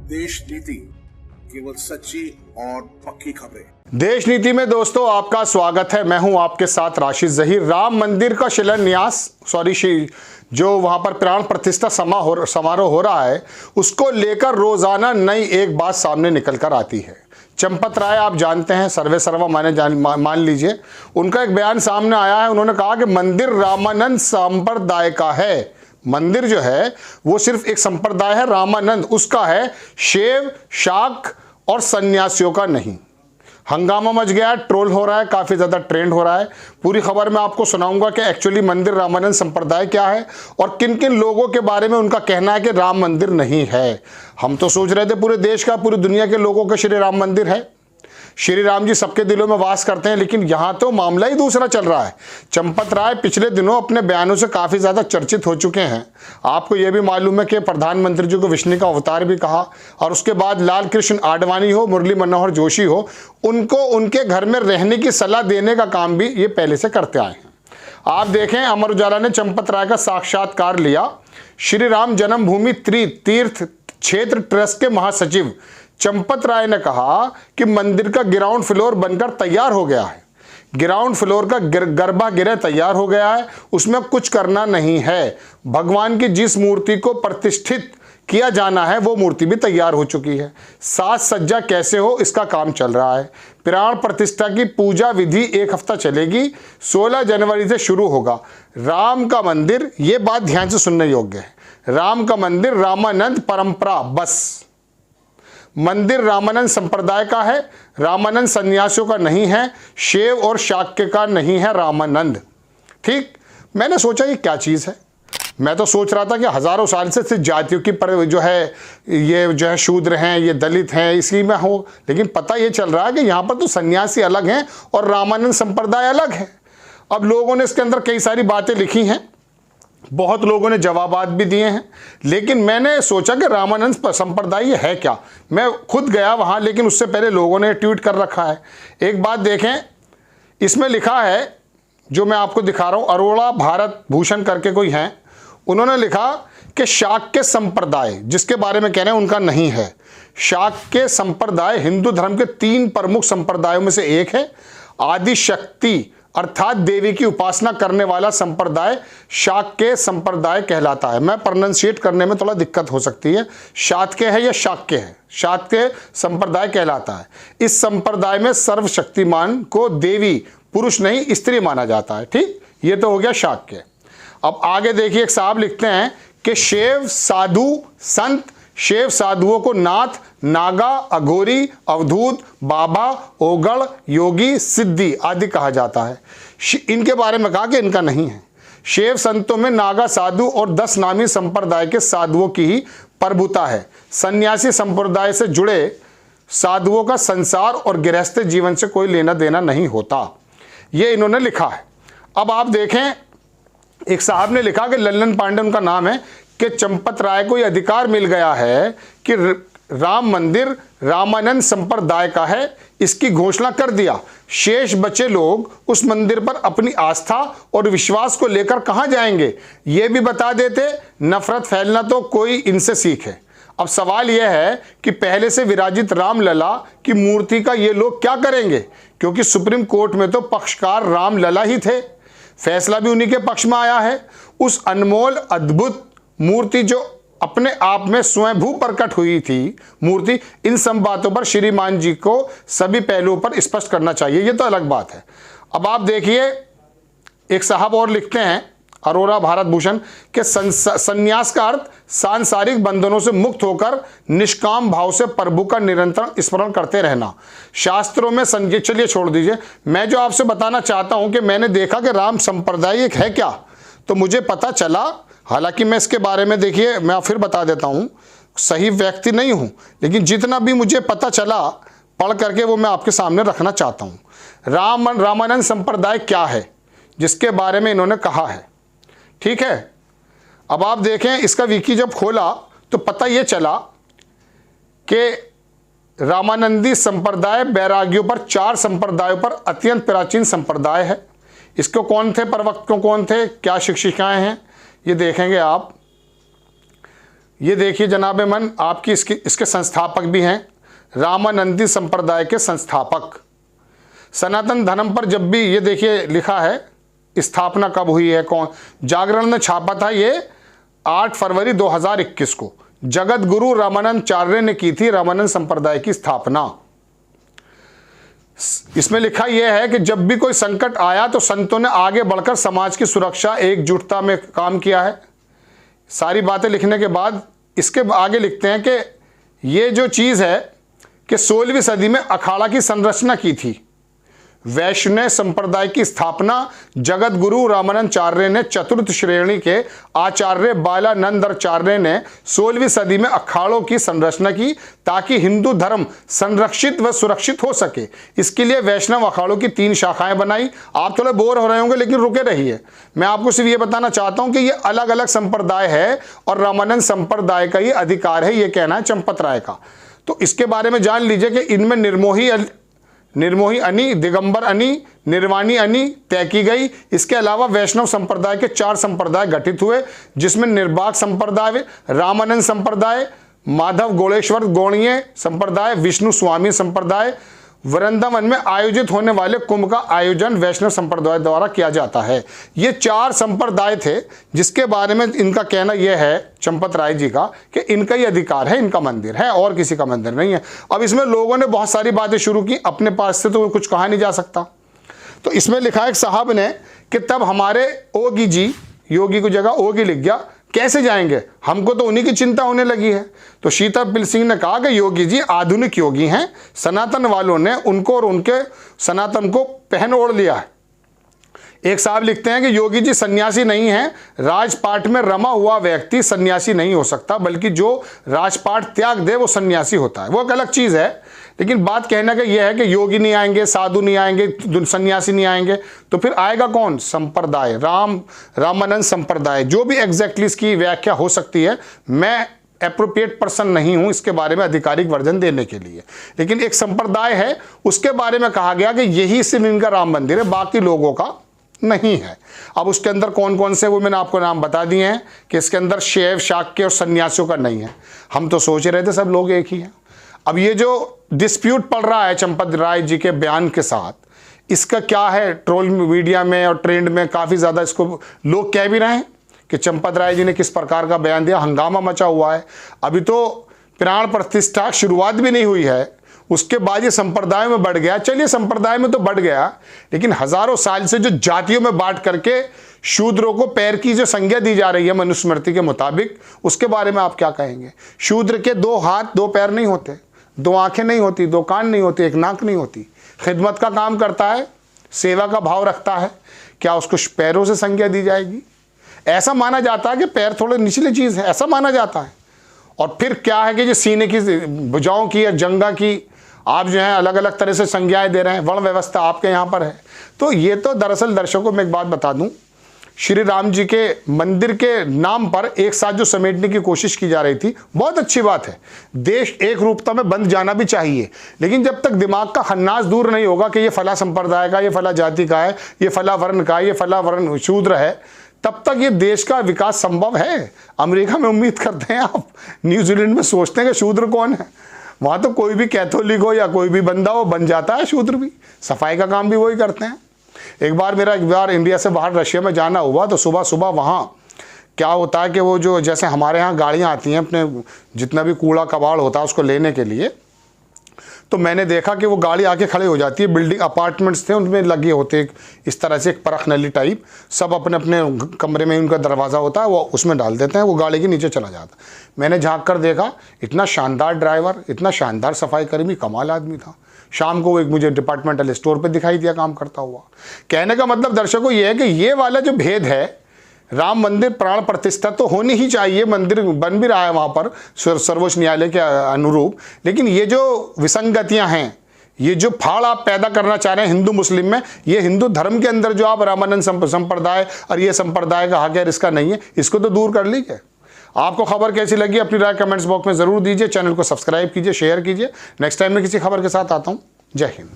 देश नीति, केवल सच्ची और पक्की खबरें। देश नीति में दोस्तों आपका स्वागत है। मैं हूं आपके साथ राशिद जहीर। राम मंदिर का शिलान्यास जो वहां पर प्राण प्रतिष्ठा समारोह हो रहा है, उसको लेकर रोजाना नई एक बात सामने निकल कर आती है। चंपत राय आप जानते हैं, सर्वे सर्वा मान लीजिए, उनका एक बयान सामने आया है। उन्होंने कहा कि मंदिर रामानंद संप्रदाय का है। मंदिर जो है वो सिर्फ एक संप्रदाय है, रामानंद उसका है, शैव शाक्त और सन्यासियों का नहीं। हंगामा मच गया, ट्रोल हो रहा है, काफी ज्यादा ट्रेंड हो रहा है। पूरी खबर मैं आपको सुनाऊंगा कि एक्चुअली मंदिर रामानंद संप्रदाय क्या है और किन किन लोगों के बारे में उनका कहना है कि राम मंदिर नहीं है। हम तो सोच रहे थे पूरे देश का, पूरी दुनिया के लोगों का श्री राम मंदिर है, श्री राम जी सबके दिलों में वास करते हैं, लेकिन यहां तो मामला ही दूसरा चल रहा है। चंपत राय पिछले दिनों अपने बयानों से काफी ज्यादा चर्चित हो चुके हैं। आपको यह भी मालूम है कि प्रधानमंत्री जी को विष्णु का अवतार भी कहा, और उसके बाद लाल कृष्ण आडवाणी हो, मुरली मनोहर जोशी हो, उनको उनके घर में रहने की सलाह देने का काम भी ये पहले से करते आए हैं। आप देखें, अमर उजाला ने चंपत राय का साक्षात्कार लिया। श्री राम जन्मभूमि तीर्थ क्षेत्र ट्रस्ट के महासचिव चंपत राय ने कहा कि मंदिर का ग्राउंड फ्लोर बनकर तैयार हो गया है। ग्राउंड फ्लोर का गर्भगृह तैयार हो गया है, उसमें कुछ करना नहीं है। भगवान की जिस मूर्ति को प्रतिष्ठित किया जाना है वो मूर्ति भी तैयार हो चुकी है। साज सज्जा कैसे हो इसका काम चल रहा है। प्राण प्रतिष्ठा की पूजा विधि 1 हफ्ता चलेगी, 16 जनवरी से शुरू होगा। राम का मंदिर, ये बात ध्यान से सुनने योग्य है, राम का मंदिर रामानंद परंपरा बस। मंदिर रामानंद संप्रदाय का है, रामानंद सन्यासियों का नहीं है, शैव और शाक्य का नहीं है रामानंद। ठीक, मैंने सोचा ये क्या चीज़ है। मैं तो सोच रहा था कि हजारों साल से सिर्फ जातियों की पर ये शूद्र हैं, ये दलित हैं, इसी में हो, लेकिन पता ये चल रहा है कि यहाँ पर तो सन्यासी अलग हैं और रामानंद संप्रदाय अलग है। अब लोगों ने इसके अंदर कई सारी बातें लिखी हैं, बहुत लोगों ने जवाबात भी दिए हैं, लेकिन मैंने सोचा कि रामानंद संप्रदाय है क्या। मैं खुद गया वहाँ, लेकिन उससे पहले लोगों ने ट्वीट कर रखा है। एक बात देखें, इसमें लिखा है, जो मैं आपको दिखा रहा हूँ, अरोड़ा भारत भूषण करके कोई हैं, उन्होंने लिखा कि शाक्य संप्रदाय, जिसके बारे में कह रहे हैं उनका नहीं है। शाक्य संप्रदाय हिंदू धर्म के 3 प्रमुख संप्रदायों में से एक है। आदि शक्ति अर्थात देवी की उपासना करने वाला संप्रदाय शाक्य संप्रदाय कहलाता है। मैं प्रोनाउंसिएट करने में थोड़ा दिक्कत हो सकती है, शाक्य है या शाक्य है, शाक्य संप्रदाय कहलाता है। इस संप्रदाय में सर्वशक्तिमान को देवी, पुरुष नहीं स्त्री माना जाता है। ठीक, ये तो हो गया शाक्य। अब आगे देखिए, एक साहब लिखते हैं कि शैव साधु संत, शैव साधुओं को नाथ, नागा, अघोरी, अवधूत, बाबा, ओगड़, योगी, सिद्धि आदि कहा जाता है। इनके बारे में कहा कि इनका नहीं है। शैव संतों में नागा साधु और 10 नामी संप्रदाय के साधुओं की ही प्रभुता है। सन्यासी संप्रदाय से जुड़े साधुओं का संसार और गृहस्थ जीवन से कोई लेना देना नहीं होता, ये इन्होंने लिखा है। अब आप देखें, एक साहब ने लिखा कि लल्लन पांडे उनका नाम है, कि चंपत राय को यह अधिकार मिल गया है कि राम मंदिर रामानंद संप्रदाय का है, इसकी घोषणा कर दिया। शेष बचे लोग उस मंदिर पर अपनी आस्था और विश्वास को लेकर कहां जाएंगे, यह भी बता देते। नफरत फैलना तो कोई इनसे सीखे। अब सवाल यह है कि पहले से विराजित रामलला की मूर्ति का ये लोग क्या करेंगे, क्योंकि सुप्रीम कोर्ट में तो पक्षकार रामलला ही थे, फैसला भी उन्हीं के पक्ष में आया है। उस अनमोल अद्भुत मूर्ति जो अपने आप में स्वयंभू प्रकट हुई थी मूर्ति, इन सब बातों पर श्रीमान जी को सभी पहलुओं पर स्पष्ट करना चाहिए, ये तो अलग बात है। अब आप देखिए, एक साहब और लिखते हैं, अरोड़ा भारत भूषण, के संन्यास का अर्थ सांसारिक बंधनों से मुक्त होकर निष्काम भाव से प्रभु का निरंतर स्मरण करते रहना। शास्त्रों में चलिए छोड़ दीजिए, मैं जो आपसे बताना चाहता हूं कि मैंने देखा कि राम संप्रदाय एक है क्या, तो मुझे पता चला, हालांकि मैं इसके बारे में, देखिए मैं फिर बता देता हूं, सही व्यक्ति नहीं हूं, लेकिन जितना भी मुझे पता चला पढ़ करके वो मैं आपके सामने रखना चाहता हूं। रामानंद संप्रदाय क्या है, जिसके बारे में इन्होंने कहा है। ठीक है, अब आप देखें, इसका विकी जब खोला तो पता ये चला कि रामानंदी संप्रदाय बैरागियों पर 4 संप्रदायों पर अत्यंत प्राचीन संप्रदाय है। इसको कौन थे, प्रवक्ता कौन थे, क्या शिक्षिकाएं हैं, ये देखेंगे आप। ये देखिए जनाब मन, आपकी इसके संस्थापक भी हैं, रामानंदी संप्रदाय के संस्थापक। सनातन धर्म पर जब भी ये देखिए लिखा है स्थापना कब हुई है, कौन, जागरण ने छापा था ये 8 फरवरी 2021 को। जगत गुरु रामानंदाचार्य ने की थी रामानंद संप्रदाय की स्थापना। इसमें लिखा यह है कि जब भी कोई संकट आया तो संतों ने आगे बढ़कर समाज की सुरक्षा एकजुटता में काम किया है। सारी बातें लिखने के बाद इसके आगे लिखते हैं कि ये जो चीज़ है कि 16वीं सदी में अखाड़ा की संरचना की थी। वैष्णव संप्रदाय की स्थापना जगत गुरु रामानंदाचार्य ने चतुर्थ श्रेणी के आचार्य बालानंदाचार्य ने 16वीं सदी में अखाड़ों की संरचना की ताकि हिंदू धर्म संरक्षित व सुरक्षित हो सके। इसके लिए वैष्णव अखाड़ों की 3 शाखाएं बनाई। आप थोड़े बोर हो रहे होंगे लेकिन रुके रहिए, मैं आपको सिर्फ ये बताना चाहता हूं कि ये अलग अलग संप्रदाय है और रामानंद संप्रदाय का ये अधिकार है, ये कहना है चंपत राय का। तो इसके बारे में जान लीजिए कि इनमें निर्मोही अनी, दिगंबर अनी, निर्वाणी अनी तय की गई। इसके अलावा वैष्णव संप्रदाय के 4 संप्रदाय गठित हुए, जिसमें निर्बाक संप्रदाय, रामानंद संप्रदाय, माधव गोलेश्वर गौड़ीय संप्रदाय, विष्णु स्वामी संप्रदाय। वृंदावन में आयोजित होने वाले कुंभ का आयोजन वैष्णव संप्रदाय द्वारा किया जाता है। ये 4 संप्रदाय थे जिसके बारे में इनका कहना यह है चंपत राय जी का कि इनका ही अधिकार है, इनका मंदिर है और किसी का मंदिर नहीं है। अब इसमें लोगों ने बहुत सारी बातें शुरू की, अपने पास से तो कुछ कहा नहीं जा सकता। तो इसमें लिखा है साहब ने कि तब हमारे ओगी जी, योगी की जगह ओगी लिख गया, कैसे जाएंगे, हमको तो उन्हीं की चिंता होने लगी है। तो शीतल सिंह ने कहा कि योगी जी आधुनिक योगी हैं, सनातन वालों ने उनको और उनके सनातन को पहन ओढ़ लिया है। एक साहब लिखते हैं कि योगी जी सन्यासी नहीं हैं, राजपाट में रमा हुआ व्यक्ति सन्यासी नहीं हो सकता, बल्कि जो राजपाट त्याग दे वो सन्यासी होता है, वो एक अलग चीज़ है। लेकिन बात कहने का यह है कि योगी नहीं आएंगे, साधु नहीं आएंगे, सन्यासी नहीं आएंगे, तो फिर आएगा कौन, संप्रदाय, रामानंद संप्रदाय। जो भी एग्जैक्टली इसकी व्याख्या हो सकती है, मैं एप्रोप्रिएट पर्सन नहीं हूं इसके बारे में आधिकारिक वर्जन देने के लिए, लेकिन एक संप्रदाय है उसके बारे में कहा गया कि यही सिर्फ इनका राम मंदिर है, बाकी लोगों का नहीं है। अब उसके अंदर कौन कौन से वो मैंने आपको नाम बता दिए हैं कि इसके अंदर शैव, शाक्य और सन्यासियों का नहीं है। हम तो सोच रहे थे सब लोग एक ही हैं। अब ये जो डिस्प्यूट पड़ रहा है चंपत राय जी के बयान के साथ, इसका क्या है, ट्रोल मीडिया में और ट्रेंड में काफ़ी ज़्यादा इसको लोग कह भी रहे हैं कि चंपत राय जी ने किस प्रकार का बयान दिया, हंगामा मचा हुआ है। अभी तो प्राण प्रतिष्ठा शुरुआत भी नहीं हुई है, उसके बाद ये संप्रदाय में बढ़ गया। चलिए संप्रदाय में तो बढ़ गया, लेकिन हजारों साल से जो जातियों में बांट करके शूद्रों को पैर की जो संज्ञा दी जा रही है मनुस्मृति के मुताबिक, उसके बारे में आप क्या कहेंगे। शूद्र के 2 हाथ 2 पैर नहीं होते, 2 आंखें नहीं होती, 2 कान नहीं होती, 1 नाक नहीं होती, खिदमत का काम करता है, सेवा का भाव रखता है, क्या उसको पैरों से संज्ञा दी जाएगी। ऐसा माना जाता है कि पैर थोड़े निचली चीज़ है, ऐसा माना जाता है। और फिर क्या है कि जो सीने की भुजाओं की या जंगा की आप जो है अलग अलग तरह से संज्ञाएं दे रहे हैं, वर्ण व्यवस्था आपके यहाँ पर है। तो ये तो दरअसल दर्शकों में एक बात बता दूं, श्री राम जी के मंदिर के नाम पर एक साथ जो समेटने की कोशिश की जा रही थी, बहुत अच्छी बात है। देश एक रूपता में बंद जाना भी चाहिए, लेकिन जब तक दिमाग का हन्नास दूर नहीं होगा कि ये फला संप्रदाय का, ये फला जाति का है, ये फला वर्ण का, ये फला वर्ण शूद्र है, तब तक ये देश का विकास संभव है। अमेरिका में उम्मीद करते हैं आप, न्यूजीलैंड में सोचते हैं कि शूद्र कौन है, वहाँ तो कोई भी कैथोलिक हो या कोई भी बंदा हो बन जाता है शूद्र भी, सफाई का काम भी वही करते हैं। एक बार इंडिया से बाहर रशिया में जाना हुआ, तो सुबह सुबह वहाँ क्या होता है कि वो जो जैसे हमारे यहाँ गाड़ियाँ आती हैं अपने जितना भी कूड़ा कबाड़ होता है उसको लेने के लिए, तो मैंने देखा कि वो गाड़ी आके खड़े हो जाती है। बिल्डिंग अपार्टमेंट्स थे, उनमें लगे होते इस तरह से एक परख नली टाइप, सब अपने अपने कमरे में उनका दरवाज़ा होता है, वो उसमें डाल देते हैं, वो गाड़ी के नीचे चला जाता। मैंने झांक कर देखा, इतना शानदार ड्राइवर, इतना शानदार सफाई कर्मी, कमाल आदमी था। शाम को वो एक मुझे डिपार्टमेंटल स्टोर पे दिखाई दिया काम करता हुआ। कहने का मतलब दर्शकों ये है कि ये वाला जो भेद है, राम मंदिर प्राण प्रतिष्ठा तो होनी ही चाहिए, मंदिर बन भी रहा है वहाँ पर सर्वोच्च न्यायालय के अनुरूप, लेकिन ये जो विसंगतियाँ हैं, ये जो फाड़ आप पैदा करना चाह रहे हैं हिंदू मुस्लिम में, ये हिंदू धर्म के अंदर जो आप रामानंद संप्रदाय और ये संप्रदाय का हक है इसका नहीं है, इसको तो दूर कर लीजिए। आपको खबर कैसी लगी अपनी राय कमेंट्स बॉक्स में ज़रूर दीजिए। चैनल को सब्सक्राइब कीजिए, शेयर कीजिए। नेक्स्ट टाइम मैं किसी खबर के साथ आता हूँ। जय हिंद।